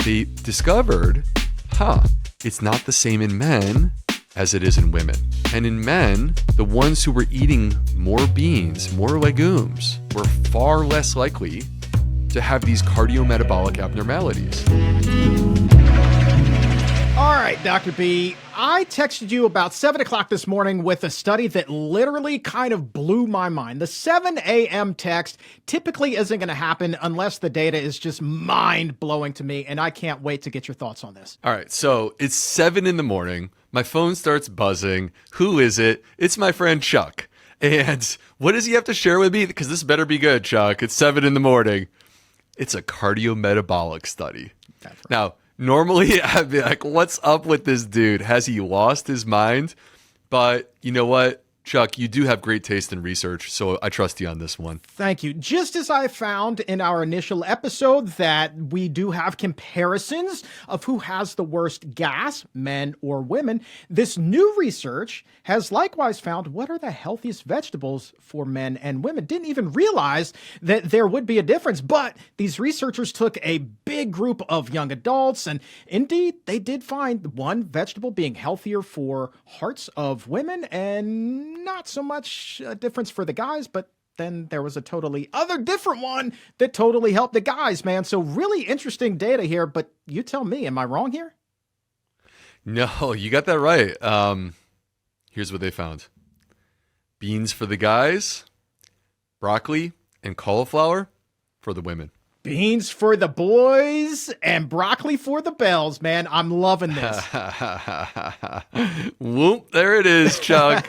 they discovered, it's not the same in men as it is in women. And in men, the ones who were eating more beans, more legumes, were far less likely to have these cardiometabolic abnormalities. All right, Dr. B, I texted you about 7 o'clock this morning with a study that literally kind of blew my mind. The 7 a.m. text typically isn't going to happen unless the data is just mind-blowing to me, and I can't wait to get your thoughts on this. All right, so it's 7 in the morning. My phone starts buzzing. Who is it? It's my friend Chuck. And what does he have to share with me? Because this better be good, Chuck. It's 7 in the morning. It's a cardiometabolic study. That's right. Now, normally I'd be like, what's up with this dude? Has he lost his mind? But you know what, Chuck, you do have great taste in research, so I trust you on this one. Thank you. Just as I found in our initial episode that we do have comparisons of who has the worst gas, men or women, this new research has likewise found what are the healthiest vegetables for men and women. Didn't even realize that there would be a difference, but these researchers took a big group of young adults, and indeed, they did find one vegetable being healthier for hearts of women and not so much a difference for the guys, but then there was a totally other different one that totally helped the guys, man. So really interesting data here, but you tell me, am I wrong here? No, you got that right. Here's what they found. Beans for the guys, broccoli and cauliflower for the women. Beans for the boys and broccoli for the bells, man. I'm loving this. Whoop, there it is, Chuck.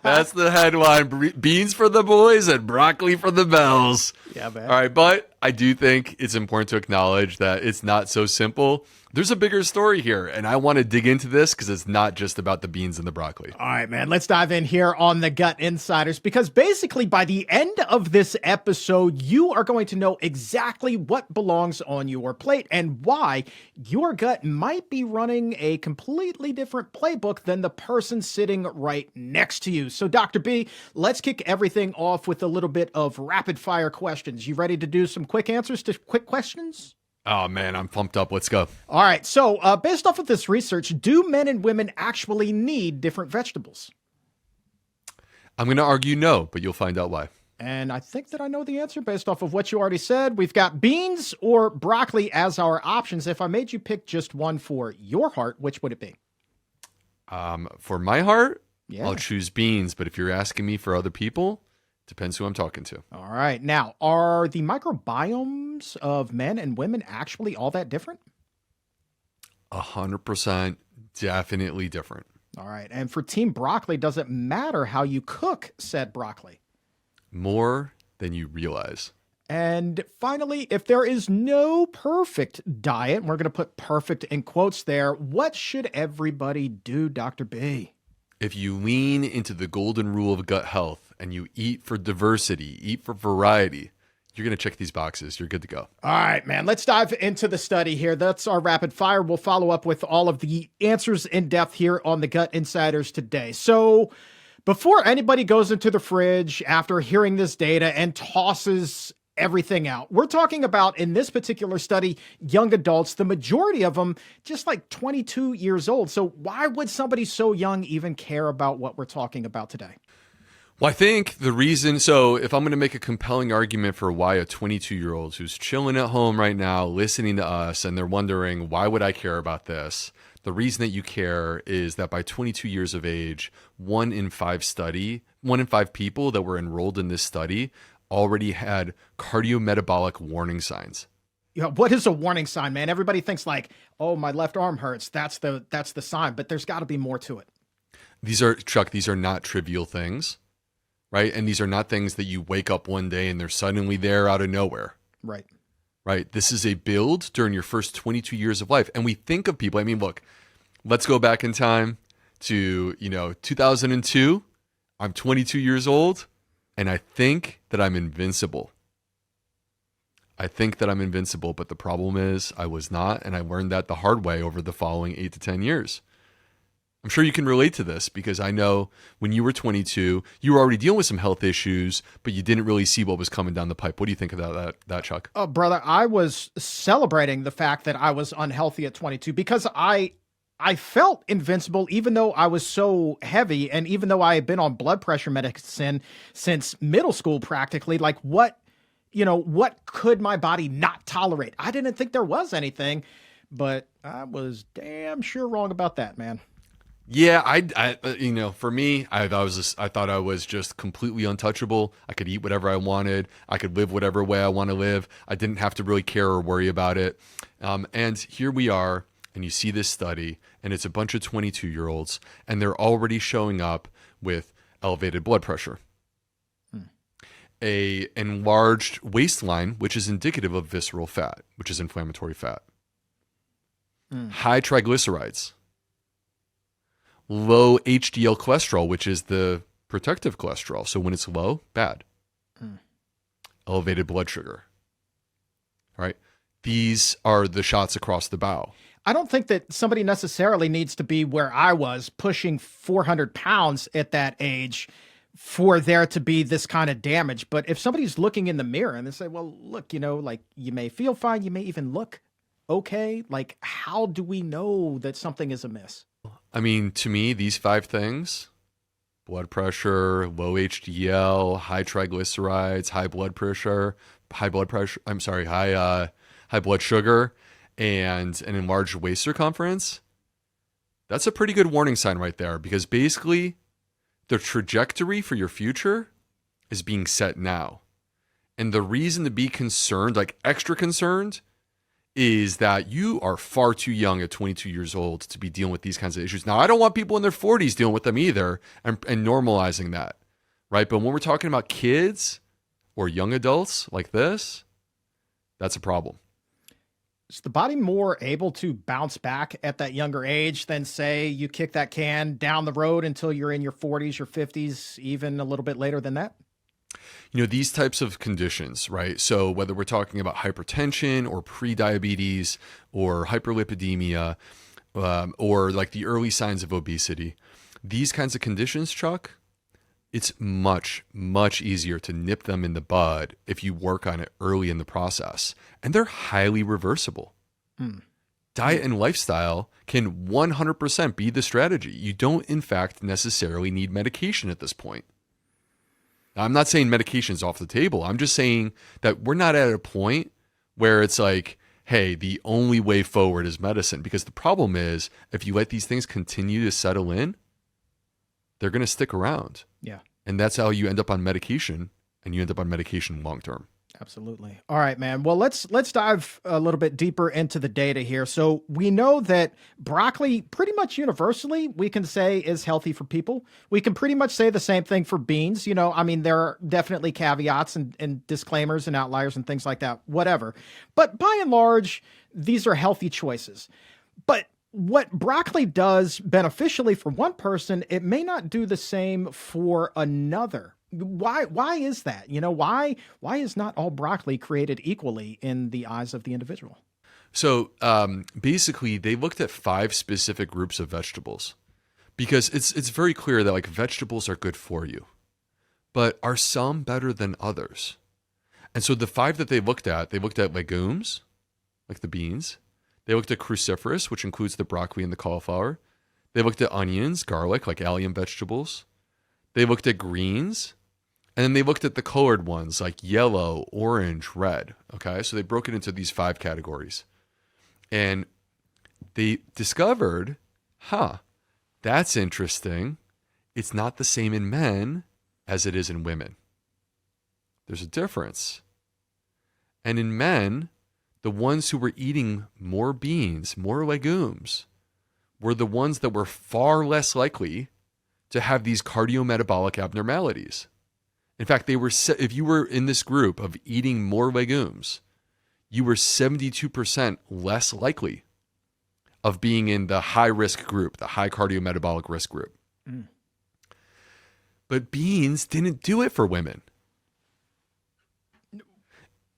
That's the headline. Beans for the boys and broccoli for the bells. Yeah, man. All right, but I do think it's important to acknowledge that it's not so simple. There's a bigger story here, and I want to dig into this because it's not just about the beans and the broccoli. All right, man, let's dive in here on the Gut Insiders, because basically by the end of this episode, you are going to know exactly what belongs on your plate and why your gut might be running a completely different playbook than the person sitting right next to you. So, Dr. B, let's kick everything off with a little bit of rapid fire questions. You ready to do some quick answers to quick questions? Oh, man, I'm pumped up. Let's go. All right. So based off of this research, do men and women actually need different vegetables? I'm going to argue no, but you'll find out why. And I think that I know the answer based off of what you already said. We've got beans or broccoli as our options. If I made you pick just one for your heart, which would it be? For my heart, Yeah. I'll choose beans. But if you're asking me for other people, depends who I'm talking to. All right. Now, are the microbiomes of men and women actually all that different? 100% definitely different. All right. And for Team Broccoli, does it matter how you cook said broccoli? More than you realize. And finally, if there is no perfect diet, and we're going to put perfect in quotes there, what should everybody do, Dr. B? If you lean into the golden rule of gut health and you eat for diversity, eat for variety, you're going to check these boxes. You're good to go. All right, man, let's dive into the study here. That's our rapid fire. We'll follow up with all of the answers in depth here on the Gut Insiders today. So before anybody goes into the fridge after hearing this data and tosses everything out, we're talking about, in this particular study, young adults, the majority of them just like 22 years old. So why would somebody so young even care about what we're talking about today? Well, I think the reason, so if I'm going to make a compelling argument for why a 22-year-old who's chilling at home right now, listening to us, and they're wondering, why would I care about this? The reason that you care is that by 22 years of age, 1 in 5 people that were enrolled in this study already had cardiometabolic warning signs. Yeah, what is a warning sign, man? Everybody thinks like, oh, my left arm hurts. That's the sign, but there's got to be more to it. Chuck, these are not trivial things, right? And these are not things that you wake up one day and they're suddenly there out of nowhere. Right. Right. This is a build during your first 22 years of life. And we think of people, I mean, look, let's go back in time to, 2002. I'm 22 years old and I think that I'm invincible. But the problem is I was not, and I learned that the hard way over the following 8 to 10 years. I'm sure you can relate to this because I know when you were 22, you were already dealing with some health issues, but you didn't really see what was coming down the pipe. What do you think about that, Chuck? Oh, brother, I was celebrating the fact that I was unhealthy at 22 because I felt invincible even though I was so heavy and even though I had been on blood pressure medicine since middle school practically. Like what could my body not tolerate? I didn't think there was anything, but I was damn sure wrong about that, man. Yeah, for me, I thought I was just completely untouchable. I could eat whatever I wanted. I could live whatever way I want to live. I didn't have to really care or worry about it. And here we are, and you see this study, and it's a bunch of 22-year-olds, and they're already showing up with elevated blood pressure, a enlarged waistline, which is indicative of visceral fat, which is inflammatory fat, high triglycerides, low HDL cholesterol, which is the protective cholesterol. So when it's low, bad. Elevated blood sugar. All right. These are the shots across the bow. I don't think that somebody necessarily needs to be where I was, pushing 400 pounds at that age, for there to be this kind of damage. But if somebody's looking in the mirror and they say, well, look, like you may feel fine, you may even look okay. Like, how do we know that something is amiss? I mean, to me, these 5 things, blood pressure, low HDL, high triglycerides, high blood sugar, and an enlarged waist circumference, that's a pretty good warning sign right there, because basically the trajectory for your future is being set now. And the reason to be concerned, like extra concerned, is that you are far too young at 22 years old to be dealing with these kinds of issues. Now, I don't want people in their 40s dealing with them either and normalizing that, right? But when we're talking about kids or young adults like this, that's a problem. Is the body more able to bounce back at that younger age than, say, you kick that can down the road until you're in your 40s, your 50s, even a little bit later than that? These types of conditions, right? So whether we're talking about hypertension or pre-diabetes or hyperlipidemia, or like the early signs of obesity, these kinds of conditions, Chuck, it's much, much easier to nip them in the bud if you work on it early in the process. And they're highly reversible. Diet and lifestyle can 100% be the strategy. You don't, in fact, necessarily need medication at this point. Now, I'm not saying medication's off the table. I'm just saying that we're not at a point where it's like, hey, the only way forward is medicine. Because the problem is, if you let these things continue to settle in, they're going to stick around. Yeah. And that's how you end up on medication, and you end up on medication long term. Absolutely. All right, man. Well, let's dive a little bit deeper into the data here. So we know that broccoli, pretty much universally, we can say is healthy for people. We can pretty much say the same thing for beans. I mean, there are definitely caveats and disclaimers and outliers and things like that, whatever. But by and large, these are healthy choices. But what broccoli does beneficially for one person, it may not do the same for another. Why is that? Why is not all broccoli created equally in the eyes of the individual? So basically, they looked at 5 specific groups of vegetables, because it's very clear that like vegetables are good for you, but are some better than others? And so the 5 that they looked at legumes, like the beans. They looked at cruciferous, which includes the broccoli and the cauliflower. They looked at onions, garlic, like allium vegetables. They looked at greens. And then they looked at the colored ones like yellow, orange, red. Okay, so they broke it into these 5 categories. And they discovered, that's interesting. It's not the same in men as it is in women. There's a difference. And in men, the ones who were eating more beans, more legumes, were the ones that were far less likely to have these cardiometabolic abnormalities. In fact, if you were in this group of eating more legumes, you were 72% less likely of being in the high risk group, the high cardiometabolic risk group. But beans didn't do it for women.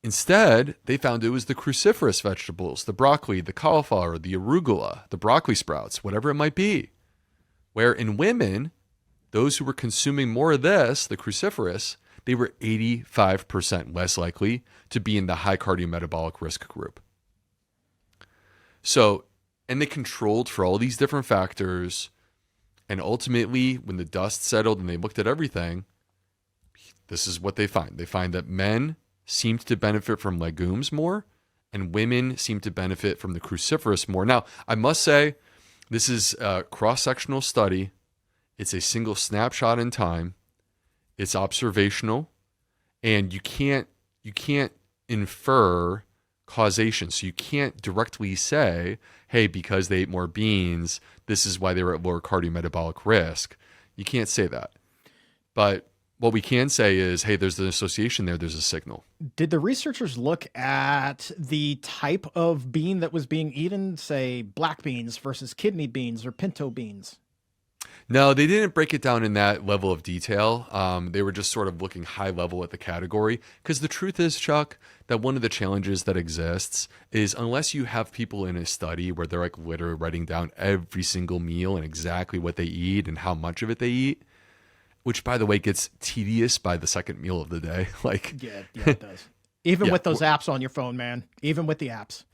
Instead, they found it was the cruciferous vegetables, the broccoli, the cauliflower, the arugula, the broccoli sprouts, whatever it might be, Where in women, those who were consuming more of this, the cruciferous, they were 85% less likely to be in the high cardiometabolic risk group. So, and they controlled for all these different factors. And ultimately, when the dust settled and they looked at everything, this is what they find. They find that men seemed to benefit from legumes more, and women seem to benefit from the cruciferous more. Now, I must say, this is a cross-sectional study. It's a single snapshot in time. It's observational, and you can't infer causation. So you can't directly say, hey, because they ate more beans, this is why they were at lower cardiometabolic risk. You can't say that. But what we can say is, hey, there's an association there. There's a signal. Did the researchers look at the type of bean that was being eaten, say black beans versus kidney beans or pinto beans? No, they didn't break it down in that level of detail. They were just sort of looking high level at the category. Because the truth is, Chuck, that one of the challenges that exists is unless you have people in a study where they're like literally writing down every single meal and exactly what they eat and how much of it they eat, which, by the way, gets tedious by the second meal of the day. Yeah, it does. Even with those apps on your phone, man. Even with the apps.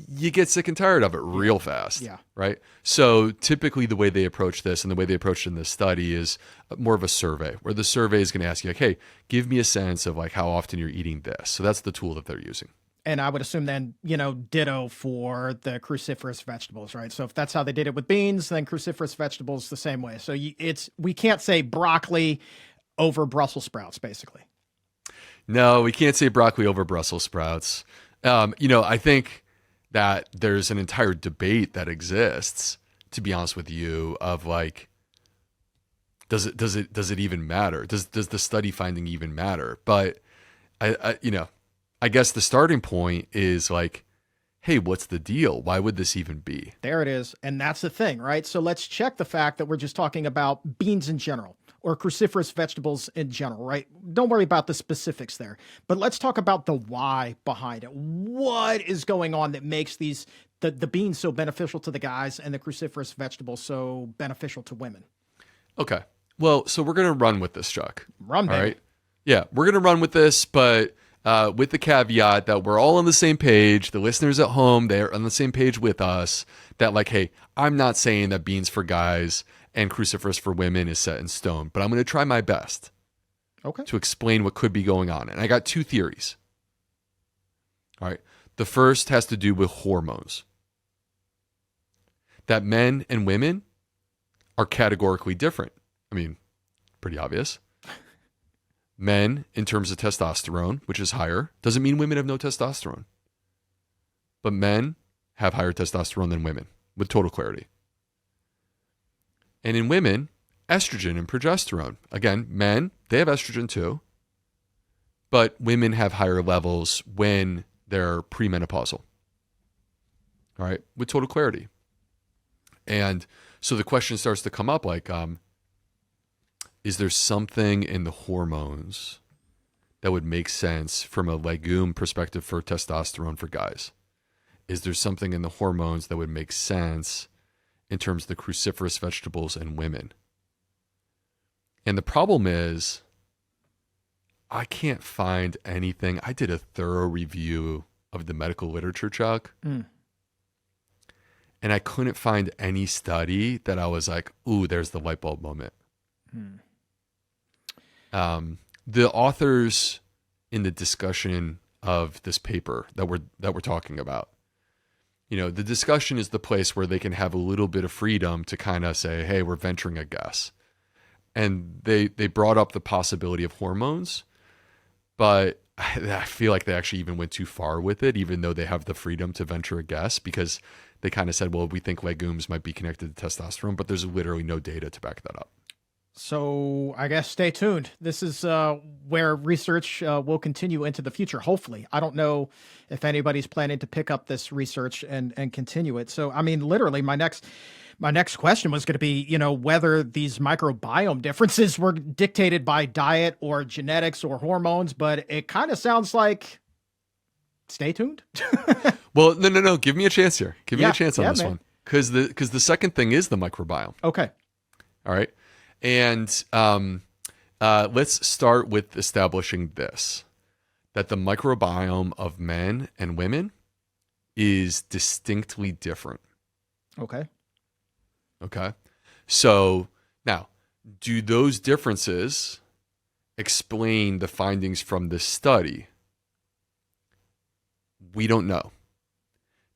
You get sick and tired of it real fast. Yeah. Right. So typically the way they approach this and the way they approach it in this study is more of a survey, where the survey is going to ask you, like, hey, give me a sense of like how often you're eating this. So that's the tool that they're using. And I would assume then, ditto for the cruciferous vegetables, right? So if that's how they did it with beans, then cruciferous vegetables the same way. So we can't say broccoli over Brussels sprouts, basically. No, we can't say broccoli over Brussels sprouts. I think that there's an entire debate that exists, to be honest with you, of like, does it even matter? Does the study finding even matter? But I guess the starting point is like, hey, what's the deal? Why would this even be? There it is. And that's the thing, right? So let's check the fact that we're just talking about beans in general or cruciferous vegetables in general, right? Don't worry about the specifics there, but let's talk about the why behind it. What is going on that makes the beans so beneficial to the guys and the cruciferous vegetables so beneficial to women? Okay. Well, so we're going to run with this, Chuck. Run, baby. All right. Yeah, we're going to run with this, but with the caveat that we're all on the same page. The listeners at home, they're on the same page with us. That like, hey, I'm not saying that beans for guys and cruciferous for women is set in stone, but I'm going to try my best to explain what could be going on. And I got two theories. All right. The first has to do with hormones. That men and women are categorically different. I mean, pretty obvious. Men, in terms of testosterone, which is higher, doesn't mean women have no testosterone. But men have higher testosterone than women, with total clarity. And in women, estrogen and progesterone. Again, men, they have estrogen too. But women have higher levels when they're premenopausal. All right, with total clarity. And so the question starts to come up like, is there something in the hormones that would make sense from a legume perspective for testosterone for guys? Is there something in the hormones that would make sense in terms of the cruciferous vegetables and women? And the problem is, I can't find anything. I did a thorough review of the medical literature, Chuck. And I couldn't find any study that I was like, ooh, there's the light bulb moment. The authors in the discussion of this paper that we're talking about, the discussion is the place where they can have a little bit of freedom to kind of say, hey, we're venturing a guess. And they brought up the possibility of hormones, but I feel like they actually even went too far with it, even though they have the freedom to venture a guess, because they kind of said, well, we think legumes might be connected to testosterone, but there's literally no data to back that up. So I guess stay tuned. This is where research will continue into the future, hopefully. I don't know if anybody's planning to pick up this research and continue it. So, I mean, literally, my next question was going to be, whether these microbiome differences were dictated by diet or genetics or hormones, but it kind of sounds like stay tuned. Well, no. Give me a chance here. Give me a chance on this man. one. Because the second thing is the microbiome. Okay. All right. And let's start with establishing this, that the microbiome of men and women is distinctly different. Okay. Okay. So now, do those differences explain the findings from this study? We don't know,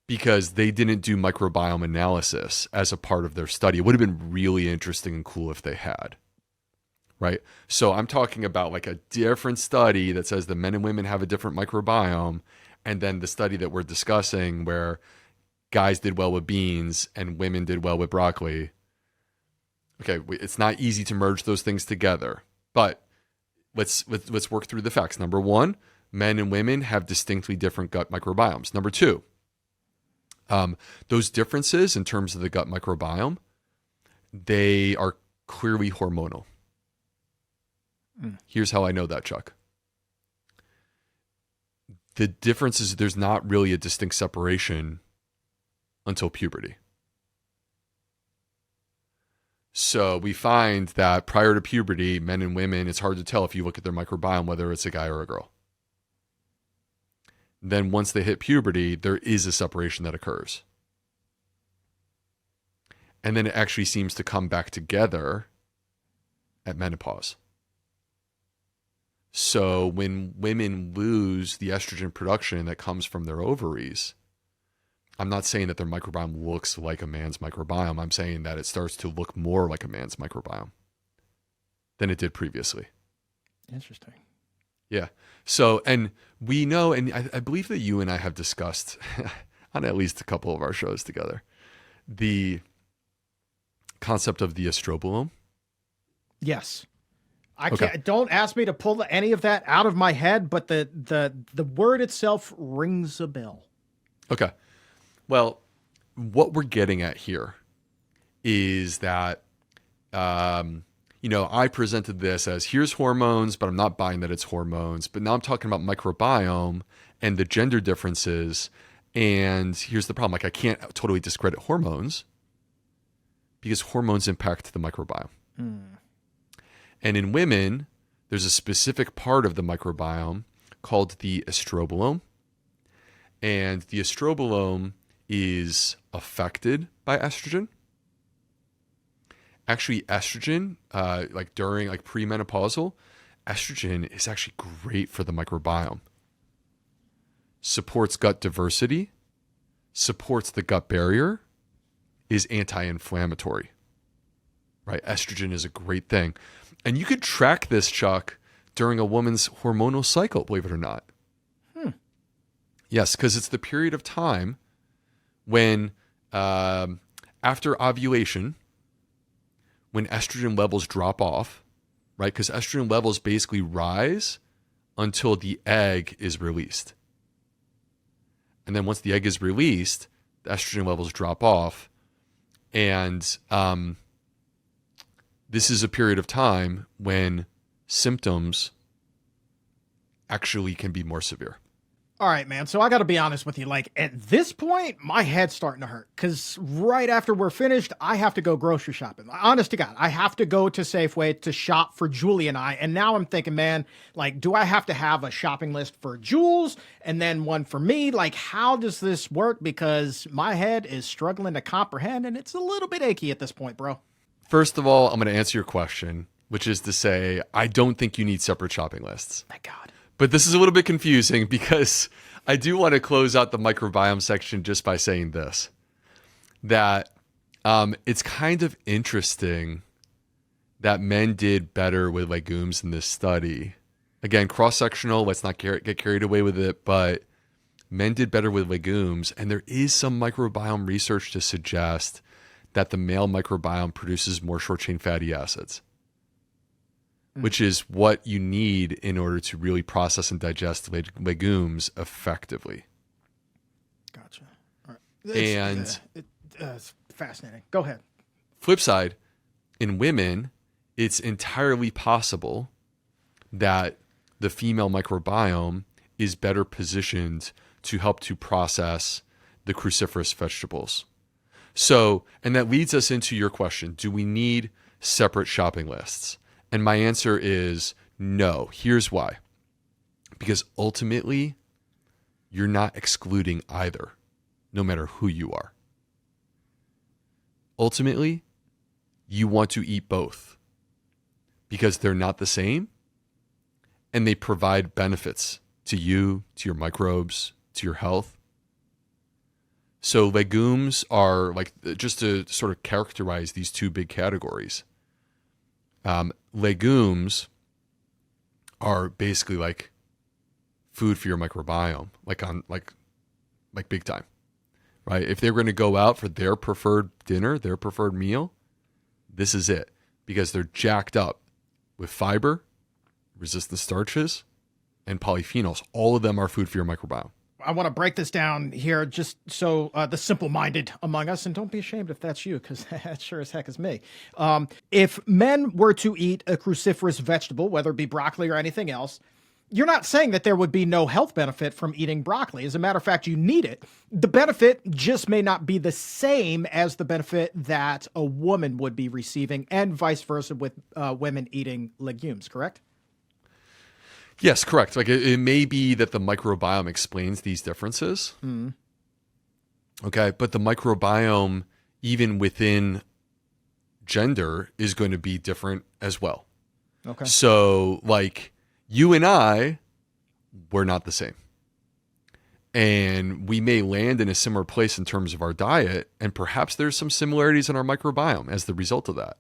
because they didn't do microbiome analysis as a part of their study. It would have been really interesting and cool if they had, right? So I'm talking about like a different study that says that men and women have a different microbiome, and then the study that we're discussing where guys did well with beans and women did well with broccoli. Okay, it's not easy to merge those things together, but let's work through the facts. Number one, men and women have distinctly different gut microbiomes. Number two, those differences in terms of the gut microbiome, they are clearly hormonal. Here's how I know that, Chuck. The difference is there's not really a distinct separation until puberty. So we find that prior to puberty, men and women, it's hard to tell if you look at their microbiome whether it's a guy or a girl. Then once they hit puberty, there is a separation that occurs. And then it actually seems to come back together at menopause. So when women lose the estrogen production that comes from their ovaries, I'm not saying that their microbiome looks like a man's microbiome. I'm saying that it starts to look more like a man's microbiome than it did previously. Interesting. Yeah. So, and we know, and I believe that you and I have discussed on at least a couple of our shows together, the concept of the estrobolome. Yes. I can't, don't ask me to pull any of that out of my head, but the word itself rings a bell. Okay. Well, what we're getting at here is that, I presented this as here's hormones, but I'm not buying that it's hormones. But now I'm talking about microbiome and the gender differences. And here's the problem. Like, I can't totally discredit hormones because hormones impact the microbiome. And in women, there's a specific part of the microbiome called the estrobolome. And the estrobolome is affected by estrogen. Actually, estrogen, during premenopausal, estrogen is actually great for the microbiome. Supports gut diversity, supports the gut barrier, is anti-inflammatory. Right? Estrogen is a great thing. And you could track this, Chuck, during a woman's hormonal cycle, believe it or not. Yes, because it's the period of time when, after ovulation, when estrogen levels drop off, right? Because estrogen levels basically rise until the egg is released. And then once the egg is released, the estrogen levels drop off. And this is a period of time when symptoms actually can be more severe. All right, man. So I got to be honest with you. Like, at this point, my head's starting to hurt because right after we're finished, I have to go grocery shopping. Honest to God, I have to go to Safeway to shop for Julie and I. And now I'm thinking, man, like, do I have to have a shopping list for Jules and then one for me? Like, how does this work? Because my head is struggling to comprehend and it's a little bit achy at this point, bro. First of all, I'm going to answer your question, which is to say, I don't think you need separate shopping lists. My God. But this is a little bit confusing because I do want to close out the microbiome section just by saying this, that it's kind of interesting that men did better with legumes in this study. Again, cross-sectional, let's not get carried away with it, but men did better with legumes. And there is some microbiome research to suggest that the male microbiome produces more short-chain fatty acids, which is what you need in order to really process and digest legumes effectively. Gotcha. All right. It's fascinating. Go ahead. Flip side, in women, it's entirely possible that the female microbiome is better positioned to help to process the cruciferous vegetables. So, and that leads us into your question. Do we need separate shopping lists? And my answer is no. Here's why. Because ultimately, you're not excluding either, no matter who you are. Ultimately, you want to eat both because they're not the same and they provide benefits to you, to your microbes, to your health. So legumes are like, just to sort of characterize these two big categories. Legumes are basically like food for your microbiome, like big time, right? If they're going to go out for their preferred dinner, their preferred meal, this is it, because they're jacked up with fiber, resistant starches, and polyphenols. All of them are food for your microbiome. I want to break this down here just so the simple-minded among us, and don't be ashamed if that's you, because that sure as heck is me. If men were to eat a cruciferous vegetable, whether it be broccoli or anything else, you're not saying that there would be no health benefit from eating broccoli. As a matter of fact, you need it. The benefit just may not be the same as the benefit that a woman would be receiving, and vice versa with women eating legumes, correct? Yes, correct. Like it may be that the microbiome explains these differences. Okay, but the microbiome, even within gender, is going to be different as well. Okay. So, like, you and I, we're not the same. And we may land in a similar place in terms of our diet, and perhaps there's some similarities in our microbiome as the result of that.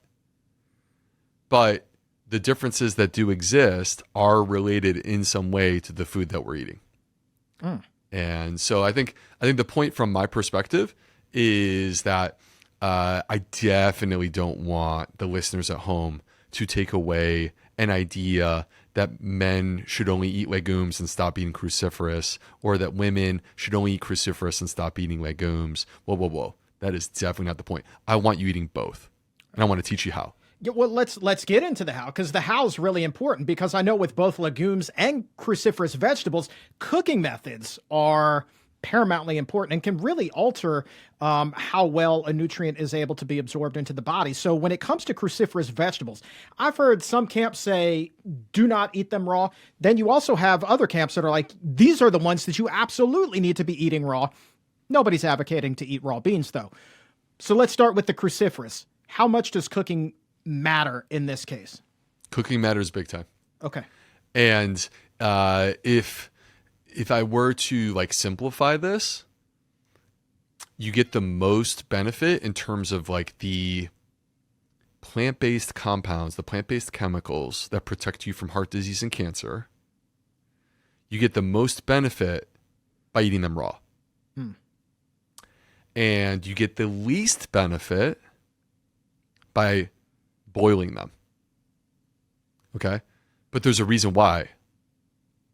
But the differences that do exist are related in some way to the food that we're eating. And so I think the point from my perspective is that I definitely don't want the listeners at home to take away an idea that men should only eat legumes and stop eating cruciferous, or that women should only eat cruciferous and stop eating legumes. Whoa. That is definitely not the point. I want you eating both, and I want to teach you how. Yeah, well, let's get into the how, because the how is really important, because I know with both legumes and cruciferous vegetables, cooking methods are paramountly important and can really alter how well a nutrient is able to be absorbed into the body. So when it comes to cruciferous vegetables, I've heard some camps say, do not eat them raw. Then you also have other camps that are like, these are the ones that you absolutely need to be eating raw. Nobody's advocating to eat raw beans, though. So let's start with the cruciferous. How much does cooking matter in this case? Cooking matters big time. Okay. And if I were to like simplify this, you get the most benefit in terms of like the plant-based compounds, the plant-based chemicals that protect you from heart disease and cancer. You get the most benefit by eating them raw. And you get the least benefit by boiling them. Okay? But there's a reason why.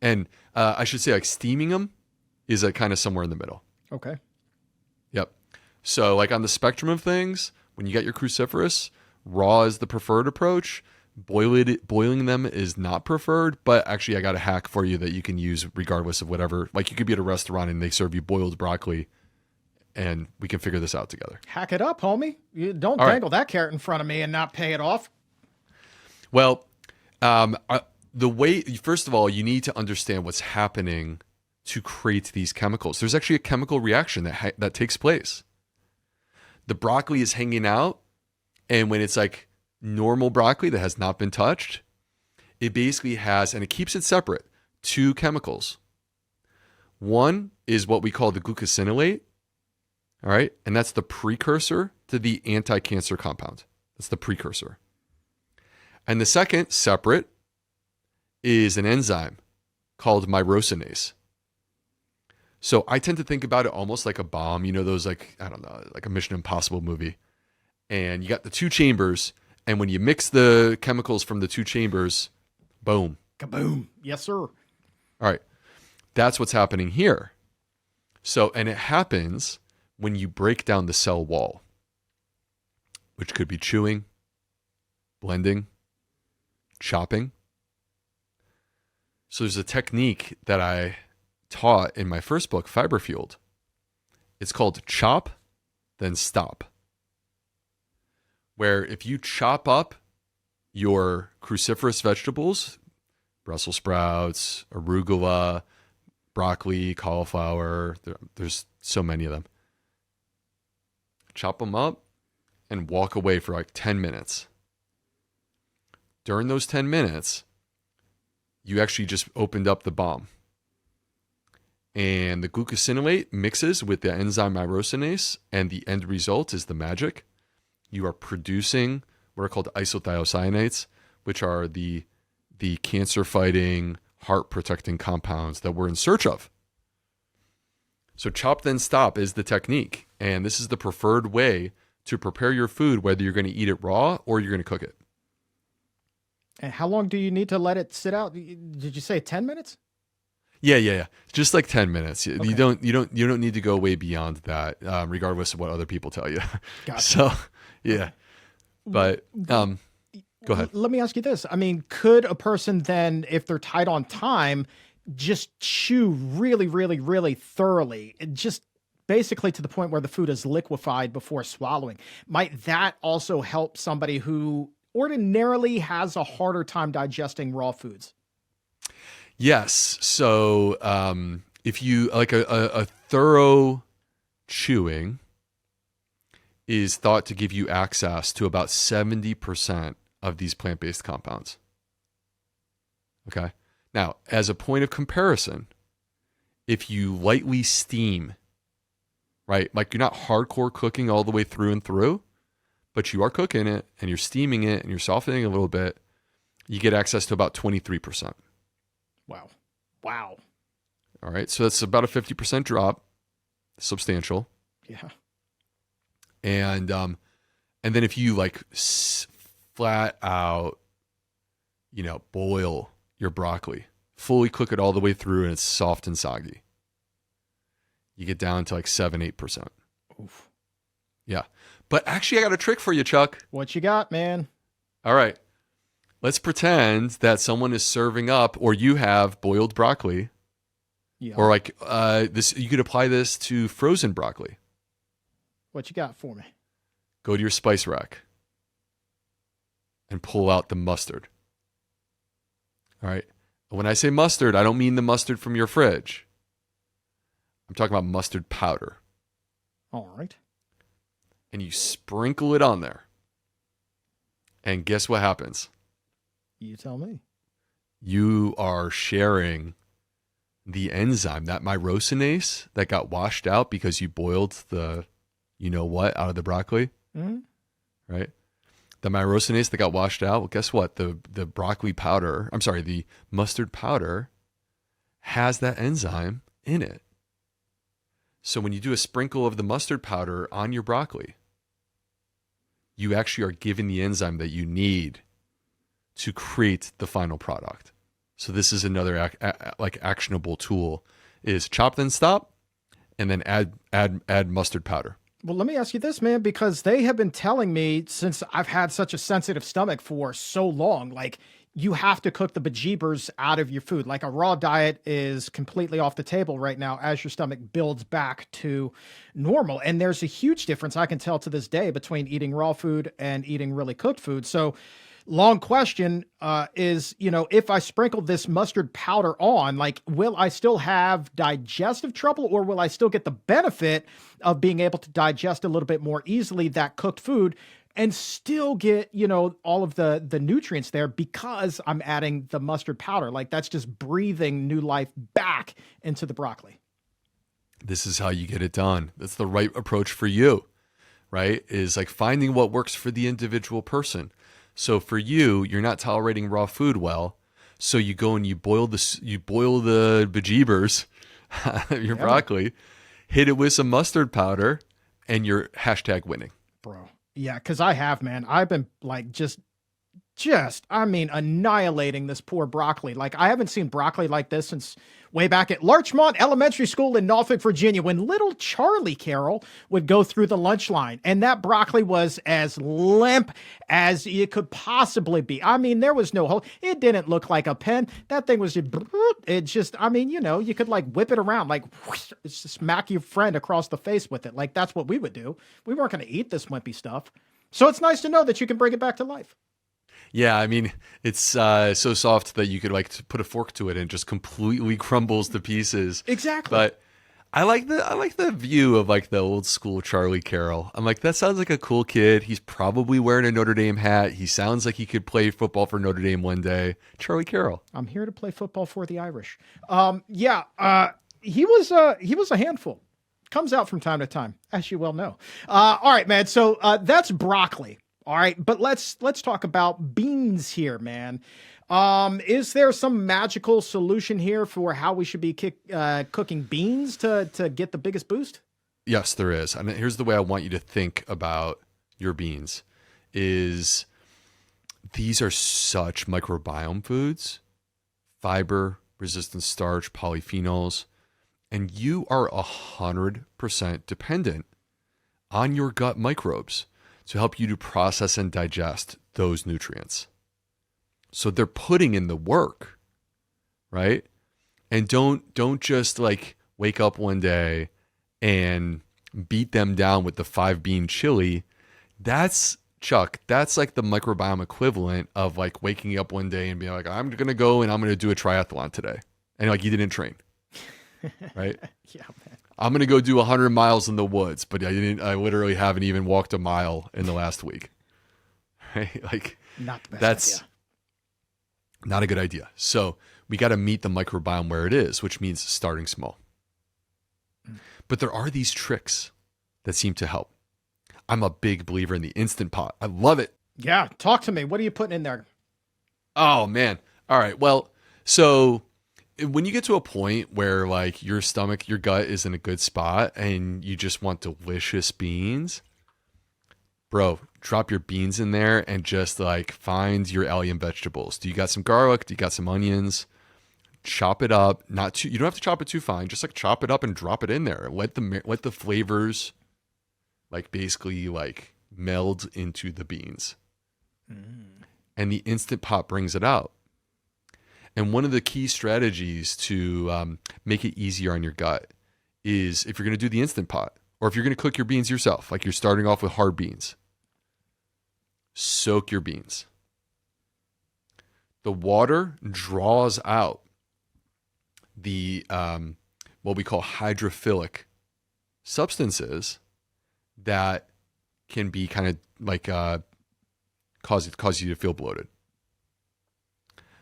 And I should say, like, steaming them is like kind of somewhere in the middle. Okay. Yep. So like on the spectrum of things, when you get your cruciferous, raw is the preferred approach. Boiling them is not preferred, but actually I got a hack for you that you can use regardless of whatever. Like you could be at a restaurant and they serve you boiled broccoli, and we can figure this out together. Hack it up, homie. You don't All dangle that carrot in front of me and not pay it off. Well, the way, first of all, you need to understand what's happening to create these chemicals. There's actually a chemical reaction that takes place. The broccoli is hanging out, and when it's like normal broccoli that has not been touched, it basically has, and it keeps it separate, two chemicals. One is what we call the glucosinolate, all right? And that's the precursor to the anti-cancer compound. That's the precursor. And the second, separate, is an enzyme called myrosinase. So I tend to think about it almost like a bomb. You know, those like, I don't know, like a Mission Impossible movie. And you got the two chambers, and when you mix the chemicals from the two chambers, boom. Kaboom. Yes, sir. All right. That's what's happening here. So, and it happens when you break down the cell wall, which could be chewing, blending, chopping. So there's a technique that I taught in my first book, Fiber Fueled. It's called chop, then stop. where if you chop up your cruciferous vegetables, Brussels sprouts, arugula, broccoli, cauliflower, there's so many of them. Chop them up and walk away for like 10 minutes. During those 10 minutes, you actually just opened up the bomb. And the glucosinolate mixes with the enzyme myrosinase, and the end result is the magic. You are producing what are called isothiocyanates, which are the cancer-fighting, heart-protecting compounds that we're in search of. So chop then stop is the technique, and this is the preferred way to prepare your food, whether you're going to eat it raw or you're going to cook it. And how long do you need to let it sit out? Did you say 10 minutes? Yeah. Just like 10 minutes. Okay. You don't need to go way beyond that, regardless of what other people tell you. Gotcha. So, yeah. But go ahead. Let me ask you this. I mean, could a person then, if they're tight on time, just chew really, really, really thoroughly, just basically to the point where the food is liquefied before swallowing? Might that also help somebody who ordinarily has a harder time digesting raw foods? Yes. So if you like a thorough chewing is thought to give you access to about 70% of these plant-based compounds. Okay. Now, as a point of comparison, if you lightly steam, right? Like you're not hardcore cooking all the way through and through, but you are cooking it and you're steaming it and you're softening it a little bit, you get access to about 23%. Wow. All right. So that's about a 50% drop. Substantial. Yeah. And then if you like flat out, boil your broccoli, fully cook it all the way through and it's soft and soggy, you get down to like 7-8%. Oof. Yeah. But actually, I got a trick for you, Chuck. What you got, man? All right. Let's pretend that someone is serving up, or you have boiled broccoli, Yeah. or like this. You could apply this to frozen broccoli. What you got for me? Go to your spice rack and pull out the mustard. All right. When I say mustard, I don't mean the mustard from your fridge. I'm talking about mustard powder. All right. And you sprinkle it on there. And guess what happens? You tell me. You are sharing the enzyme, that myrosinase that got washed out because you boiled the what out of the broccoli, right? The myrosinase that got washed out. Well, guess what? The broccoli powder, the mustard powder has that enzyme in it. So when you do a sprinkle of the mustard powder on your broccoli, you actually are given the enzyme that you need to create the final product. So this is another actionable tool: is chop then stop, and then add mustard powder. Well, let me ask you this, man, because they have been telling me since I've had such a sensitive stomach for so long, like you have to cook the bejeebers out of your food. Like a raw diet is completely off the table right now as your stomach builds back to normal. And there's a huge difference I can tell to this day between eating raw food and eating really cooked food. So long question is, if I sprinkle this mustard powder on, like, will I still have digestive trouble, or will I still get the benefit of being able to digest a little bit more easily that cooked food and still get, all of the nutrients there because I'm adding the mustard powder? Like, that's just breathing new life back into the broccoli. This is how you get it done. That's the right approach for you, right? Is like finding what works for the individual person. So for you, you're not tolerating raw food well. So you go and you boil the bejeebers, your broccoli, hit it with some mustard powder, and you're #winning. Bro. Yeah, because I have, man. I've been like annihilating this poor broccoli. Like, I haven't seen broccoli like this since way back at Larchmont Elementary School in Norfolk, Virginia, when little Charlie Carroll would go through the lunch line, and that broccoli was as limp as it could possibly be. I mean, there was no hole. It didn't look like a pen. That thing was just, you could like whip it around, like whoosh, just smack your friend across the face with it. Like, that's what we would do. We weren't going to eat this wimpy stuff. So it's nice to know that you can bring it back to life. Yeah, I mean, it's so soft that you could like put a fork to it and it just completely crumbles to pieces. Exactly. But I like the view of like the old school Charlie Carroll. I'm like, that sounds like a cool kid. He's probably wearing a Notre Dame hat. He sounds like he could play football for Notre Dame one day. Charlie Carroll. I'm here to play football for the Irish. He was a handful. Comes out from time to time, as you well know. All right, man. So that's broccoli. All right, but let's talk about beans here, man. Is there some magical solution here for how we should be cooking beans to get the biggest boost? Yes, there is. And here's the way I want you to think about your beans is these are such microbiome foods, fiber, resistant starch, polyphenols, and you are 100% dependent on your gut microbes to help you to process and digest those nutrients. So they're putting in the work, right? And don't just like wake up one day and beat them down with the 5-bean chili. That's Chuck, that's like the microbiome equivalent of like waking up one day and being like, I'm going to go and I'm going to do a triathlon today. And like you didn't train, right? Yeah, man. I'm going to go do 100 miles in the woods, but I literally haven't even walked a mile in the last week. Right? Like Not the best that's idea. not a good idea. So we got to meet the microbiome where it is, which means starting small. But there are these tricks that seem to help. I'm a big believer in the Instant Pot. I love it. Yeah, talk to me. What are you putting in there? Oh, man. All right. Well, so when you get to a point where like your stomach, your gut is in a good spot and you just want delicious beans, bro, drop your beans in there and just like find your alien vegetables. Do you got some garlic? Do you got some onions? Chop it up. Not too. You don't have to chop it too fine. Just like chop it up and drop it in there. Let the flavors like basically like meld into the beans. And the Instant Pot brings it out. And one of the key strategies to make it easier on your gut is if you're going to do the Instant Pot or if you're going to cook your beans yourself, like you're starting off with hard beans, soak your beans. The water draws out the what we call hydrophilic substances that can be kind of like cause you to feel bloated.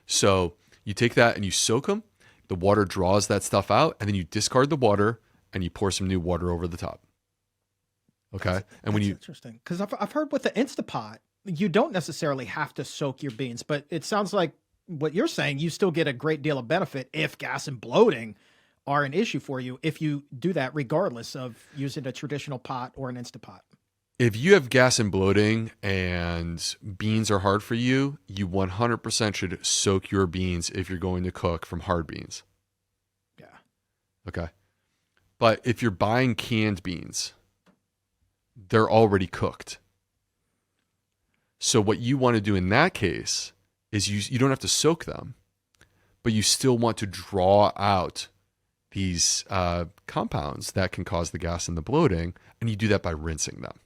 So you take that and you soak them. The water draws that stuff out, and then you discard the water and you pour some new water over the top. Okay, and when you interesting because I've heard with the Instapot, you don't necessarily have to soak your beans, but it sounds like what you're saying, you still get a great deal of benefit if gas and bloating are an issue for you if you do that, regardless of using a traditional pot or an Instapot. If you have gas and bloating and beans are hard for you, you 100% should soak your beans if you're going to cook from hard beans. Yeah. Okay. But if you're buying canned beans, they're already cooked. So what you want to do in that case is you don't have to soak them, but you still want to draw out these compounds that can cause the gas and the bloating, and you do that by rinsing them.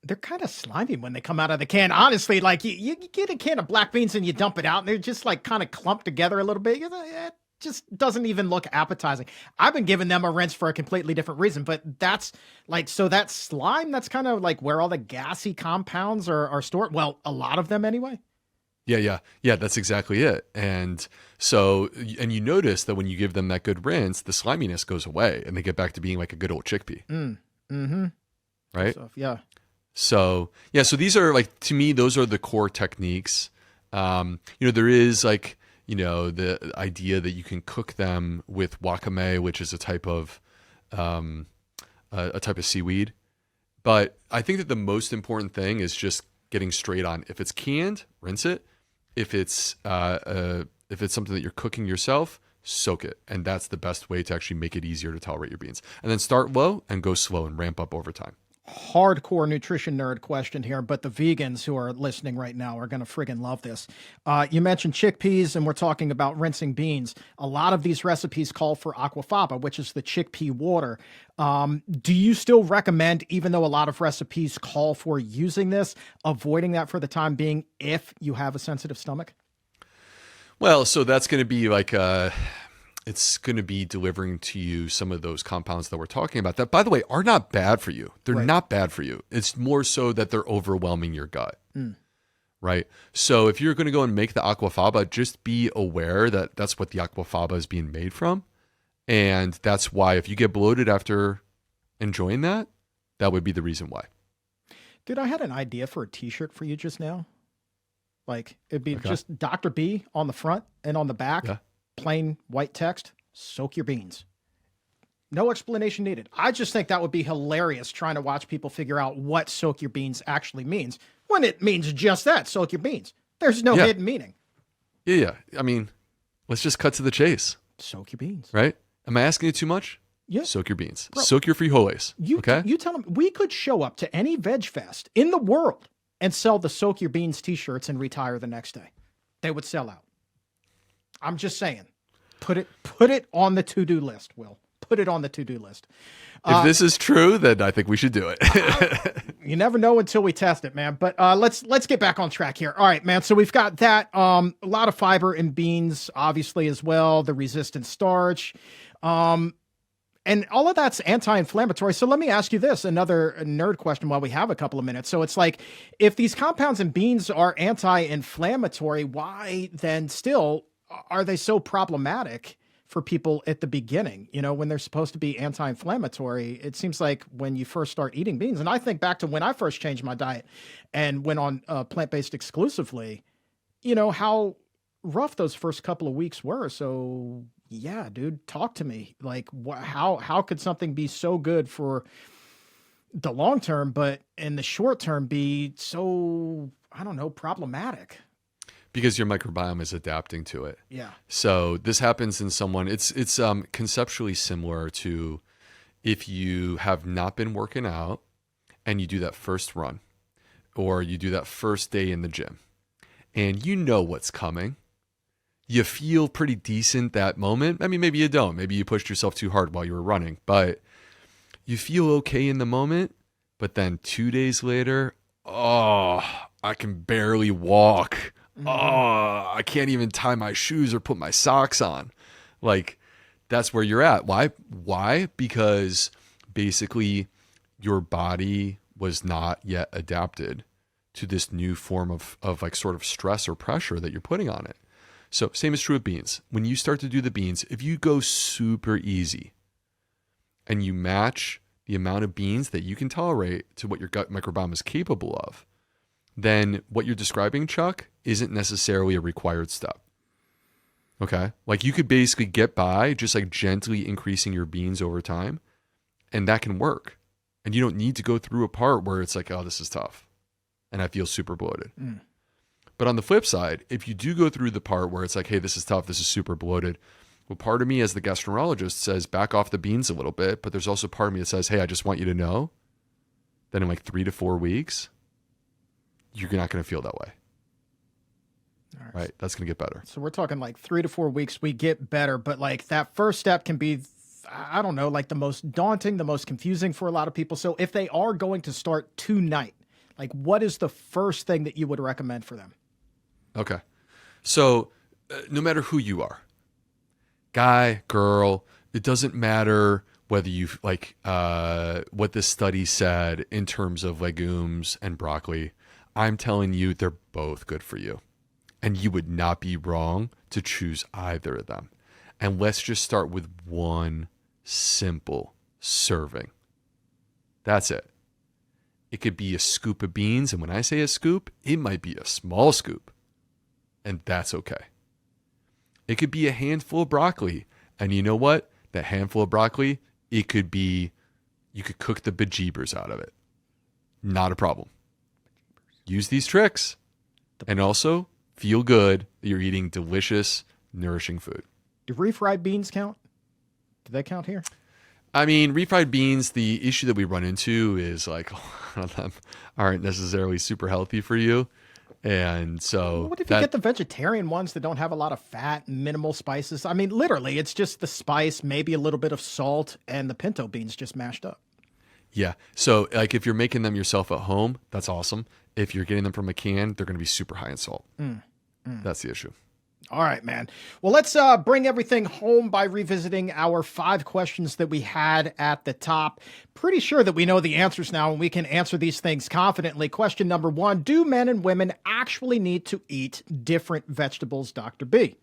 They're kind of slimy when they come out of the can. Honestly, like you get a can of black beans and you dump it out, and they're just like kind of clumped together a little bit. It just doesn't even look appetizing. I've been giving them a rinse for a completely different reason, but that's like, so that slime, that's kind of like where all the gassy compounds are stored. Well, a lot of them anyway. Yeah, that's exactly it. And so, and you notice that when you give them that good rinse, the sliminess goes away and they get back to being like a good old chickpea. Right? So, yeah. So these are like, to me, those are the core techniques. There is like, the idea that you can cook them with wakame, which is a type of seaweed. But I think that the most important thing is just getting straight on. If it's canned, rinse it. If it's something that you're cooking yourself, soak it. And that's the best way to actually make it easier to tolerate your beans. And then start low and go slow and ramp up over time. hardcore nutrition nerd question here, but the vegans who are listening right now are going to friggin' love this. You mentioned chickpeas, and we're talking about rinsing beans. A lot of these recipes call for aquafaba, which is the chickpea water. Do you still recommend, even though a lot of recipes call for using this, avoiding that for the time being if you have a sensitive stomach? Well, so that's going to be like it's going to be delivering to you some of those compounds that we're talking about that, by the way, are not bad for you. They're not bad for you. It's more so that they're overwhelming your gut, right? So if you're going to go and make the aquafaba, just be aware that that's what the aquafaba is being made from. And that's why if you get bloated after enjoying that, that would be the reason why. Dude, I had an idea for a t-shirt for you just now. Like, it'd be just Dr. B on the front and on the back. Yeah. Plain white text, soak your beans. No explanation needed. I just think that would be hilarious trying to watch people figure out what soak your beans actually means when it means just that, soak your beans. There's no hidden meaning. Yeah. I mean, let's just cut to the chase. Soak your beans. Right? Am I asking you too much? Yeah. Soak your beans. Bro, soak your frijoles. Okay? You tell them we could show up to any veg fest in the world and sell the soak your beans t-shirts and retire the next day. They would sell out. I'm just saying, put it on the to-do list, Will. Put it on the to-do list. If this is true, then I think we should do it. You never know until we test it, man. But let's get back on track here. All right, man. So we've got that. A lot of fiber in beans, obviously, as well. The resistant starch. And all of that's anti-inflammatory. So let me ask you this, another nerd question while we have a couple of minutes. So it's like, if these compounds in beans are anti-inflammatory, why then still are they so problematic for people at the beginning? You know, when they're supposed to be anti-inflammatory, it seems like when you first start eating beans, and I think back to when I first changed my diet and went on plant-based exclusively, you know, how rough those first couple of weeks were. So yeah, dude, talk to me. Like, how could something be so good for the long term, but in the short term be so, I don't know, problematic? Because your microbiome is adapting to it. Yeah. So this happens in someone, it's conceptually similar to if you have not been working out and you do that first run or you do that first day in the gym and you know what's coming. You feel pretty decent that moment. I mean, maybe you don't. Maybe you pushed yourself too hard while you were running, but you feel okay in the moment. But then 2 days later, oh, I can barely walk. Oh, I can't even tie my shoes or put my socks on. Like, that's where you're at. Why? Because basically your body was not yet adapted to this new form of like sort of stress or pressure that you're putting on it. So same is true with beans. When you start to do the beans, if you go super easy and you match the amount of beans that you can tolerate to what your gut microbiome is capable of, then what you're describing, Chuck, isn't necessarily a required step. Okay? Like you could basically get by just like gently increasing your beans over time, and that can work. And you don't need to go through a part where it's like, oh, this is tough and I feel super bloated. But on the flip side, if you do go through the part where it's like, hey, this is tough, this is super bloated, well, part of me as the gastroenterologist says back off the beans a little bit, but there's also part of me that says, hey, I just want you to know that in like 3 to 4 weeks, you're not going to feel that way. All right. That's going to get better. So we're talking like 3 to 4 weeks, we get better, but like that first step can be, I don't know, like the most daunting, the most confusing for a lot of people. So if they are going to start tonight, like what is the first thing that you would recommend for them? Okay. So no matter who you are, guy, girl, it doesn't matter whether you like what this study said in terms of legumes and broccoli. I'm telling you, they're both good for you. And you would not be wrong to choose either of them. And let's just start with one simple serving. That's it. It could be a scoop of beans. And when I say a scoop, it might be a small scoop. And that's okay. It could be a handful of broccoli. And you know what? That handful of broccoli, it could be, you could cook the bejeebers out of it. Not a problem. Use these tricks. And also feel good that you're eating delicious, nourishing food. Do refried beans count? Do they count here? I mean, refried beans, the issue that we run into is like a lot of them aren't necessarily super healthy for you. And so What if you get the vegetarian ones that don't have a lot of fat, minimal spices? I mean, literally, it's just the spice, maybe a little bit of salt, and the pinto beans just mashed up. yeah. So like if you're making them yourself at home, that's awesome. If you're getting them from a can, they're going to be super high in salt. That's the issue. All right, man. Well, let's bring everything home by revisiting our 5 questions that we had at the top. Pretty sure that we know the answers now and we can answer these things confidently. Question number 1, do men and women actually need to eat different vegetables, Dr. B?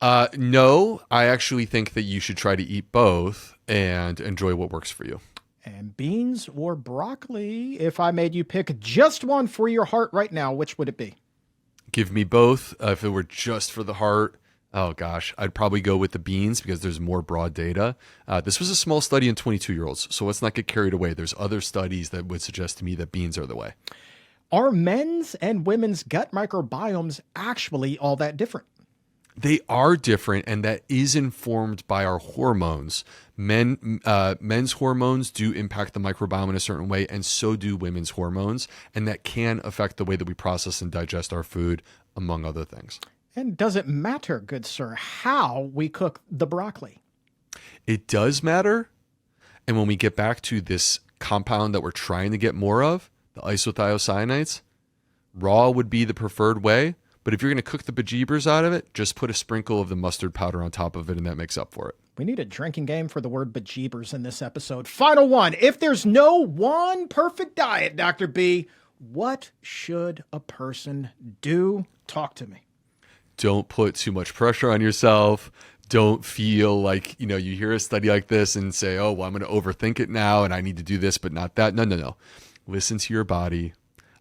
No, I actually think that you should try to eat both and enjoy what works for you. And beans or broccoli? If I made you pick just one for your heart right now, which would it be? Give me both. If it were just for the heart, oh gosh, I'd probably go with the beans because there's more broad data. This was a small study in 22-year-olds, so let's not get carried away. There's other studies that would suggest to me that beans are the way. Are men's and women's gut microbiomes actually all that different? They are different, and that is informed by our hormones. Men's hormones do impact the microbiome in a certain way, and so do women's hormones, and that can affect the way that we process and digest our food, among other things. And does it matter, good sir, how we cook the broccoli? It does matter, and when we get back to this compound that we're trying to get more of, the isothiocyanates, raw would be the preferred way. But if you're going to cook the bejeebers out of it, just put a sprinkle of the mustard powder on top of it, and that makes up for it. We need a drinking game for the word bejeebers in this episode. Final one. If there's no one perfect diet, Dr. B, what should a person do? Talk to me. Don't put too much pressure on yourself. Don't feel like, you hear a study like this and say, oh, well, I'm going to overthink it now and I need to do this, but not that. No. Listen to your body.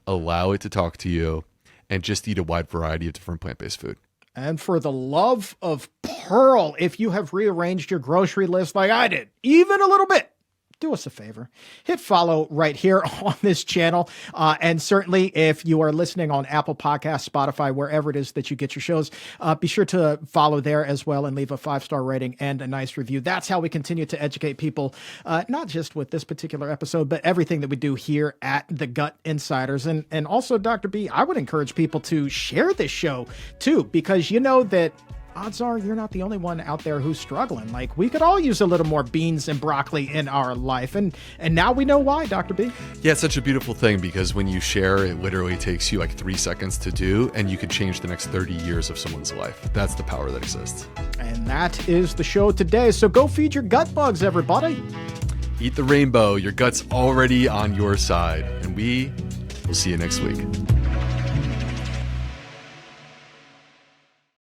Allow it to talk to you. And just eat a wide variety of different plant-based food. And for the love of Pearl, if you have rearranged your grocery list like I did, even a little bit, do us a favor. Hit follow right here on this channel. And certainly if you are listening on Apple Podcasts, Spotify, wherever it is that you get your shows, be sure to follow there as well and leave a 5-star rating and a nice review. That's how we continue to educate people, not just with this particular episode, but everything that we do here at The Gut Insiders. And also, Dr. B, I would encourage people to share this show too, because you know that odds are you're not the only one out there who's struggling. Like, we could all use a little more beans and broccoli in our life. And now we know why, Dr. B. Yeah, it's such a beautiful thing because when you share, it literally takes you like 3 seconds to do, and you could change the next 30 years of someone's life. That's the power that exists. And that is the show today. So go feed your gut bugs, everybody. Eat the rainbow. Your gut's already on your side. And we will see you next week.